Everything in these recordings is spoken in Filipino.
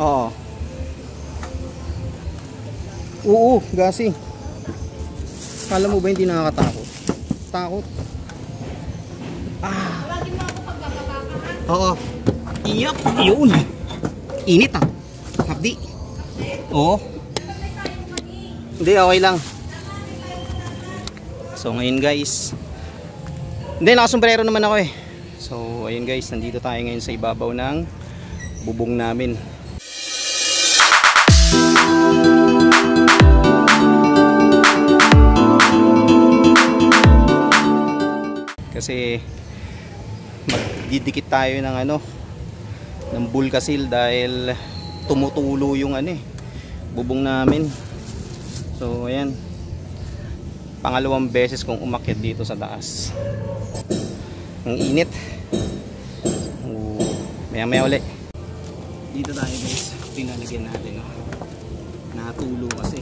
Oo. Oo, gasi. Kala mo ba hindi nakakatakot? Takot. Ah. Tawagin mo ako pag bababa ka, ha? Oo. Iyap. Yun. Init ah. Hapdi. Oo. Hindi, okay lang. So ngayon guys. Hindi, nakasombrero naman ako eh. So ayun guys, nandito tayo ngayon sa ibabaw ng bubong namin. Kasi magdidikit tayo ng ng bulkasil dahil tumutulo yung bubong namin. So ayan, pangalawang beses kong umakyat dito sa taas. Ang init. Maya maya ulit. Dito tayo guys, pinalagyan natin natulo kasi.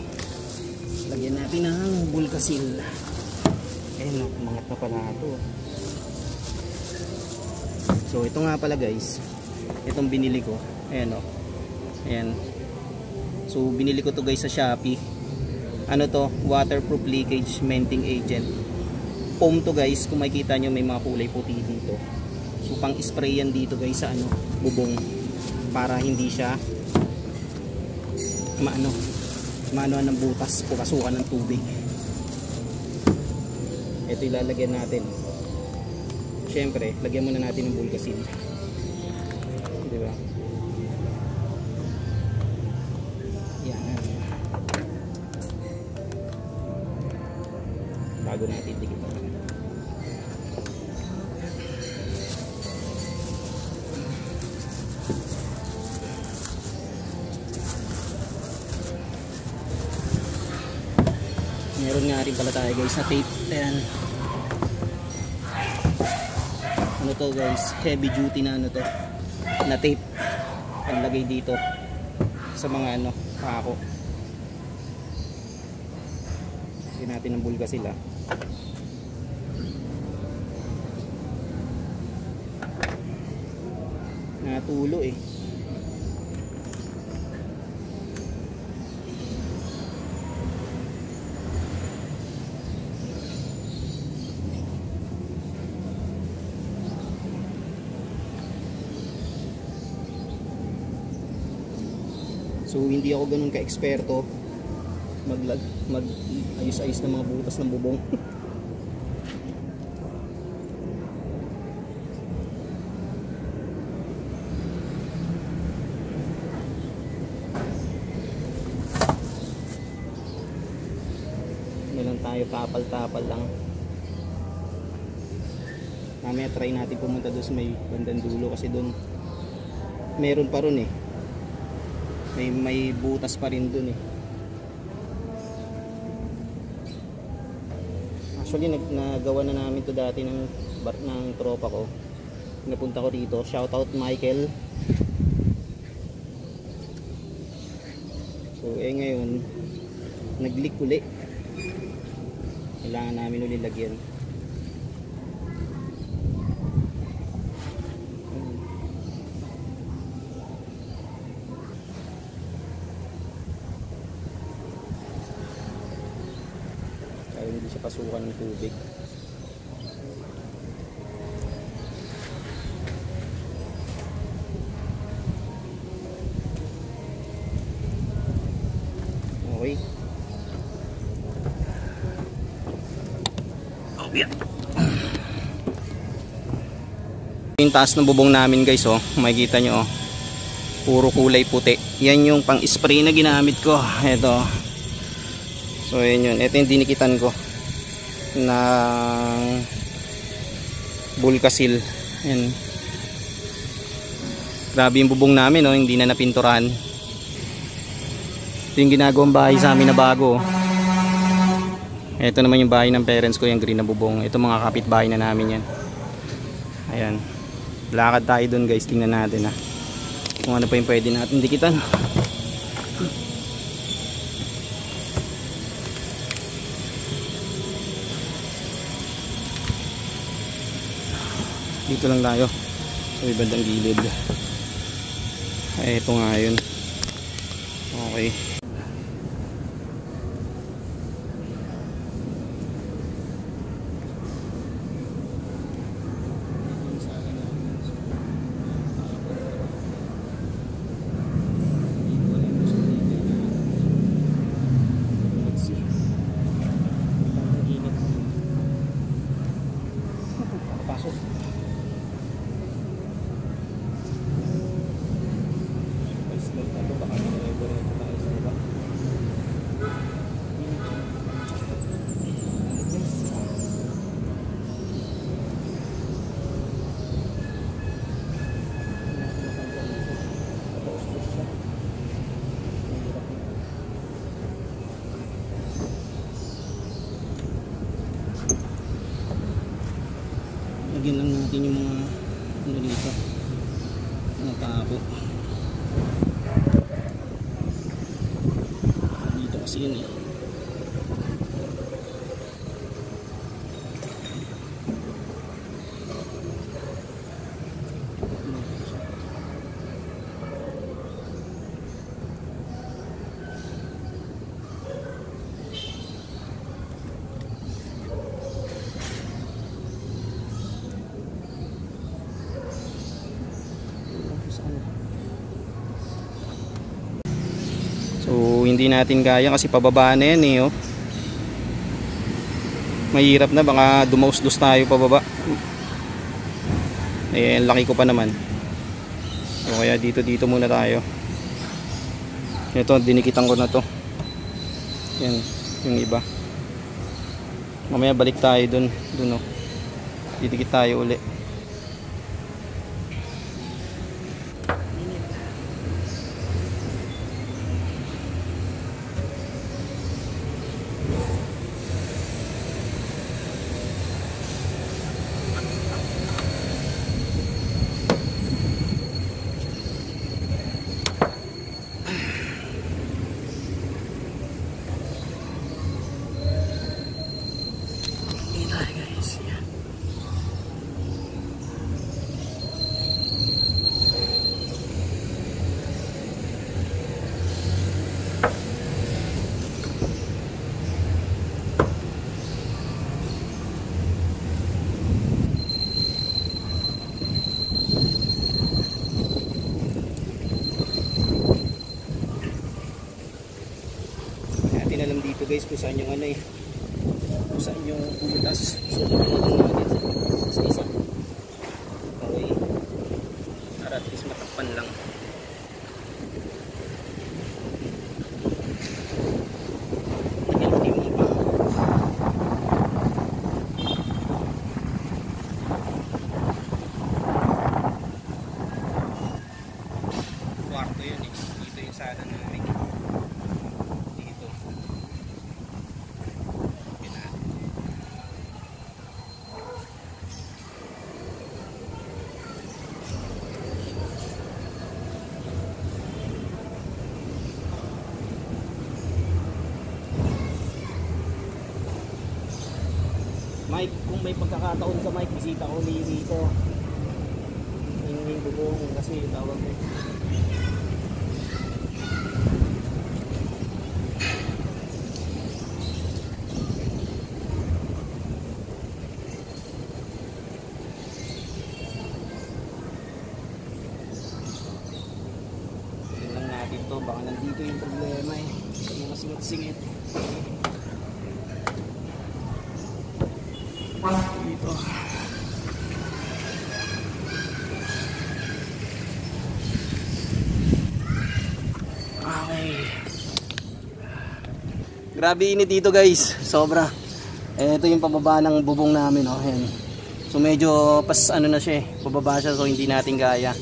Lagyan natin ng bulkasil. Ayan, umangat na pala ito. So ito nga pala guys, itong binili ko. Ayan o. Ayan. So binili ko to guys sa Shopee. Ano to? Waterproof leakage venting agent. Foam to guys. Kung makikita nyo may mga kulay puti dito. So pang spray yan dito guys sa bubong. Para hindi siya maano ng butas, pupasukan ng tubig. Ito ilalagyan natin. Siyempre, lagyan muna natin ng bulkasil. Diba? Yan. Bago natin dikit. Meron nga rin pala tayo guys na tape. Ayan. Ano to guys, heavy duty na to na tape panlagay dito sa mga pako. Kasi natin ng bulga sila. Natulo eh. So hindi ako ganun ka-eksperto mag-ayos-ayos ng mga butas ng bubong. Meron tayo, tapal-tapal lang. Mamaya try natin pumunta doon sa may bandang dulo kasi doon meron pa ron eh. May butas pa rin dun eh. Actually nagawa na namin to dati ng tropa ko. Napunta ko dito. Shoutout Michael. So ngayon nag-leak uli. Kailangan namin uli lagyan. Hindi siya pasukan ng tubig. Okay. Oh, yeah. Yung taas ng bubong namin guys, makikita nyo puro kulay puti. Yan yung pang spray na ginamit ko. Ito. So yun yun. Ito yung dinikitan ko ng bulkasil. Ayan. Grabe yung bubong namin, hindi na napinturahan. Ito yung ginagawang bahay sa amin na bago. Ito naman yung bahay ng parents ko, yung green na bubong. Ito mga kapitbahay na namin yan. Ayan. Lakad tayo dun guys, tingnan natin kung ano pa yung pwede natin dikitan. Dito lang tayo sa ibandang gilid. Ito nga yun. Okay. Lagyan lang natin yung mga ano dito, mga pako dito kasi yun eh. So hindi natin kaya kasi pababa na yan eh, oh. Mahirap na, baka dumausdos tayo pababa. Eh laki ko pa naman. So kaya dito muna tayo. Ito dinikitan ko na to. Yan yung iba. Mamaya balik tayo dun oh. Didikit tayo uli. Alam dito guys kung saan yung ano eh, kung saan yung butas. So lagyan lang natin sa isa. Okay, para at least matakpan lang. Lagyan natin yung mga kwarto yun eh, dito yung sala namin. Mike, kung may pagkakataon sa Mike, bisita ko ulit dito. Yung bubong kasi tawag ko. Tingnan natin to, baka nandito yung problema eh. Sa mga singit-singit. Dito. Okay. Grabe init dito guys, sobra. Ito yung pababa ng bubong namin, oh. Ayan. So medyo pas ano na siya, pababa siya, so hindi natin kaya.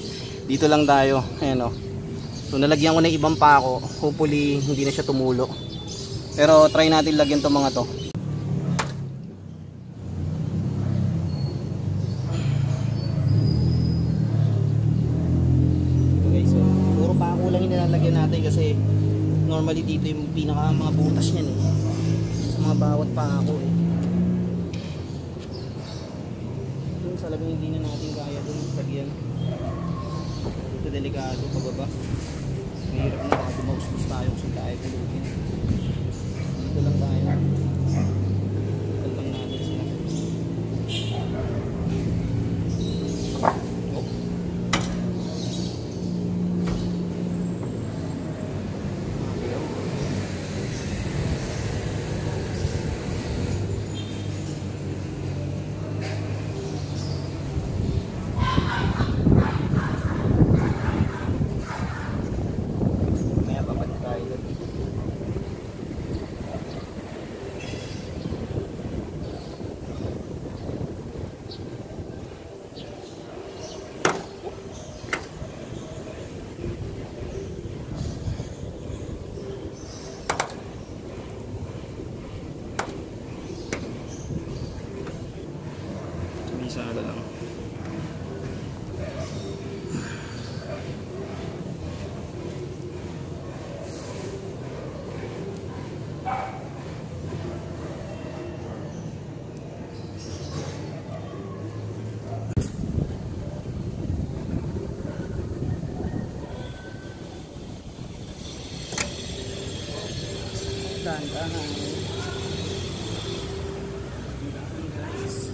Dito lang tayo, ayan oh. So nalagyan ko ng ibang pako, hopefully hindi na siya tumulo. Pero try natin lagyan tong mga to. Nilalagyan natin kasi normally dito yung pinaka mga butas niyan eh, sa mga bawat pako eh. Dun sa labing hindi na natin kaya dun lagyan. Ito delikado pababa, mahirap na, baka dumaustos tayo tulugin. Dito lang tayo. Dito lang natin sila. Oh. Maya babalik tayo doon. Misala lang. Dahan-dahan. Guys.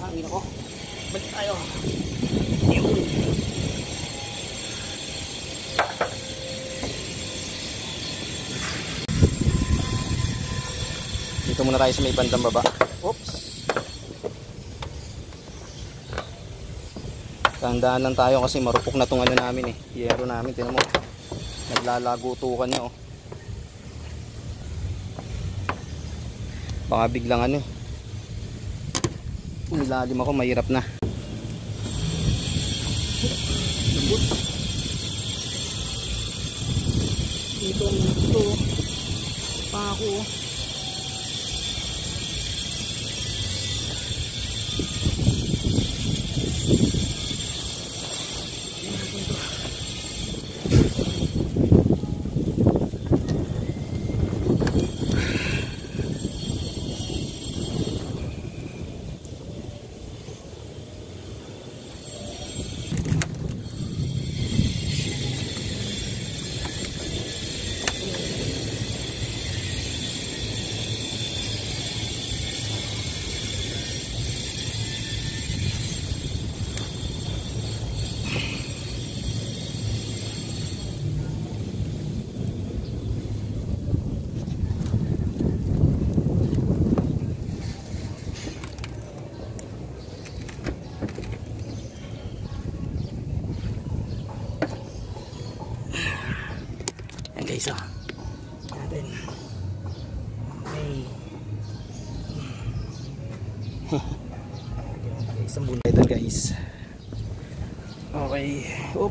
Hangin ako. Balik tayo. Yun. Dito muna tayo sa may bandang baba. Oops. Tandaan lang tayo kasi marupok na tong ano namin eh. Yero namin. Tinan mo. Naglalago tukan niya oh. Baka biglang ano eh. Umilalim ako, mahirap na. Lambot. Ito. Pako. isang bulay doon guys. Okay, oop,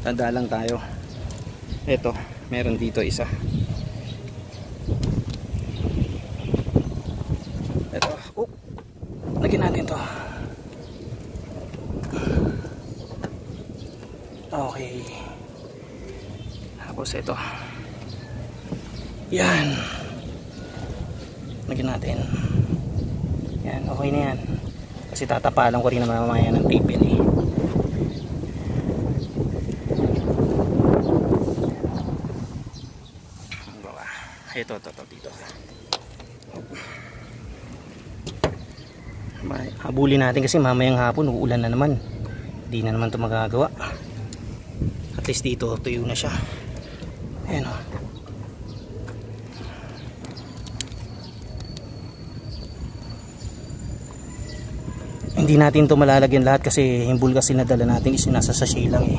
tanda lang tayo. Eto, meron dito isa. Eto, oop, lagyan natin to. Okay, tapos ito, yan, lagyan natin. Yan, okay na yan. Kasi tatapalan ko rin na mamaya ng tape yun eh. Ito, dito. Habulin natin kasi mamayang hapon uulan na naman. Hindi na naman ito magagawa. At least dito tuyo na siya. Ayan o. Hindi natin ito malalagyan lahat kasi yung bulgasil na dala natin is nasa sachet lang eh.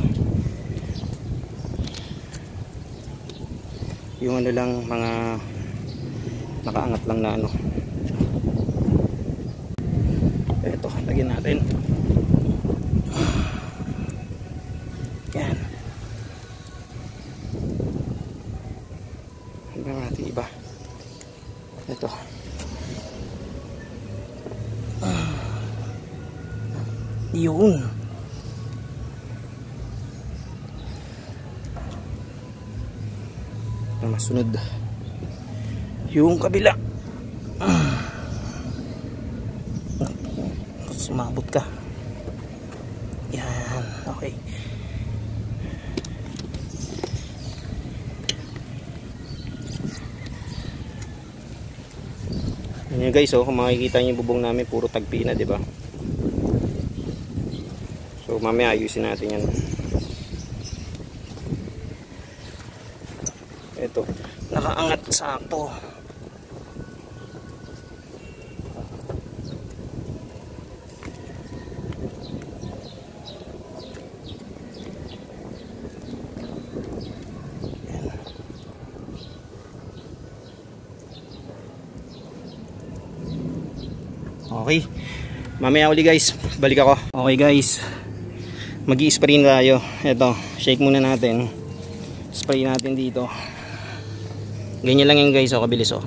Yung ano lang, mga nakaangat lang na ano. Ito, lagyan natin. Yan. Hanggang natin iba. Ito. Yun. Na masunod yung kabila. Sumabot ka. Yan, okay. Yan guys, oh, kung makikita niyo yung bubong namin puro tagpi na, di ba? So mamaya ayusin natin yan. Ito, nakaangat sakto. Okay, mamaya uli guys, balik ako. Okay guys, mag-i-spray na tayo. Ito, shake muna natin. Spray natin dito. Ganyan lang yan guys, oh, kabilis oh.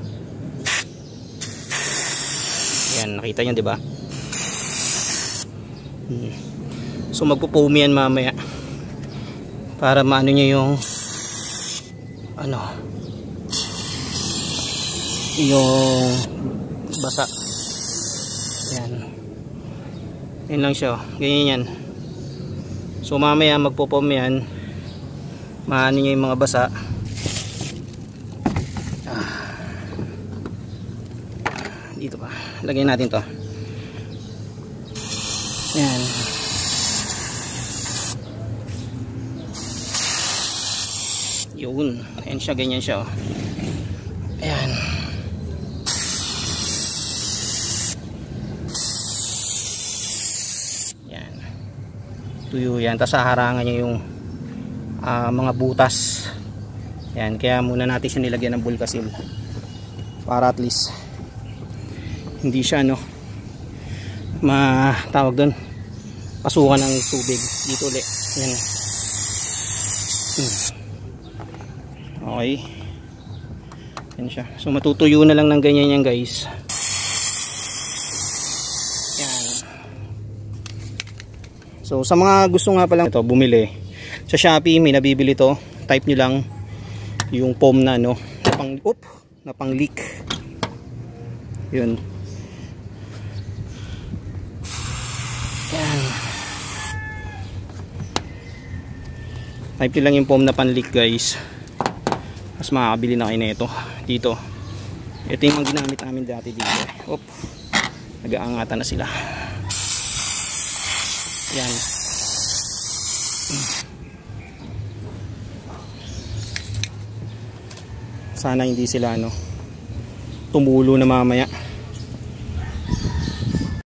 Yan, nakita nyo diba? So magpo-foam yan mamaya para maano nyo yung ano, yung basa. Yan, yan lang siya oh. Ganyan yan. So mamaya magpo-foam yan, maano nyo yung mga basa. Dito pa, lagyan natin to. Yan. Yun, ayan siya, ganyan siya oh. Ayan. Yan, tuyo yan, tapos haharangan nyo yung mga butas. Yan, kaya muna natin siya nilagyan ng bulkasil para at least hindi siya no matawag doon, pasukan ng tubig dito ulit. Yan. Okay, yan siya. So matutuyo na lang ng ganyan yan guys. Yan. So sa mga gusto nga palang ito bumili sa Shopee, may nabibili to, type nyo lang yung foam na no, na pang leak. Yun. Yan. Type nyo lang yung foam na pan-leak guys. Mas makakabili na kayo na ito dito. Ito yung mga ginamit namin dati dito. Oop, nag-aangatan na sila. Yan. Sana hindi sila ano tumulo na mamaya.